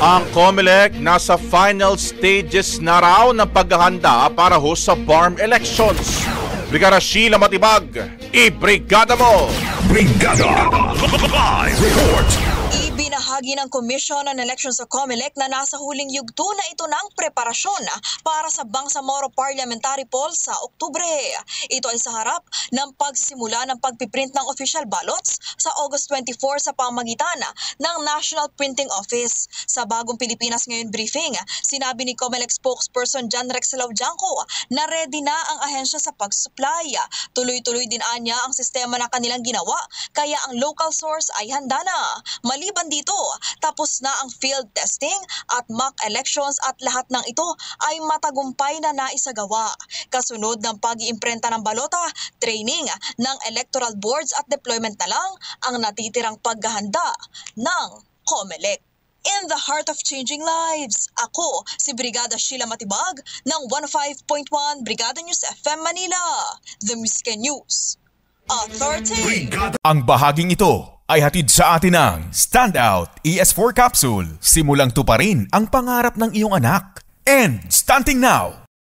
Ang COMELEC nasa final stages na raw ng paghahanda para host sa BARM elections. Brigada Sheila Matibag, i-brigada mo! Brigada! Live report! Ibinahagi ng Commission on Elections sa COMELEC na nasa huling yugto na ito ng preparasyon para sa Bangsamoro Parliamentary Poll sa Oktubre. Ito ay sa harap ng pagsisimula ng pagpiprint ng official ballots sa August 24 sa pamamagitan ng National Printing Office. Sa Bagong Pilipinas Ngayon briefing, sinabi ni COMELEC spokesperson John Rex Laujanco na ready na ang ahensya sa pag-supply. Tuloy-tuloy din anya ang sistema na kanilang ginawa, kaya ang local source ay handa na. Maliban dito, tapos na ang field testing at mock elections at lahat ng ito ay matagumpay na naisagawa. Kasunod ng pag-iimprenta ng balota, training ng electoral boards at deployment na lang ang natitirang paghahanda ng COMELEC. In the heart of changing lives, ako si Brigada Sheila Matibag ng 105.1 Brigada News FM Manila, The Music and News Authority. Ang bahaging ito ay hatid sa atin ng Standout ES4 Capsule. Simulang tuparin ang pangarap ng iyong anak. And stunting now!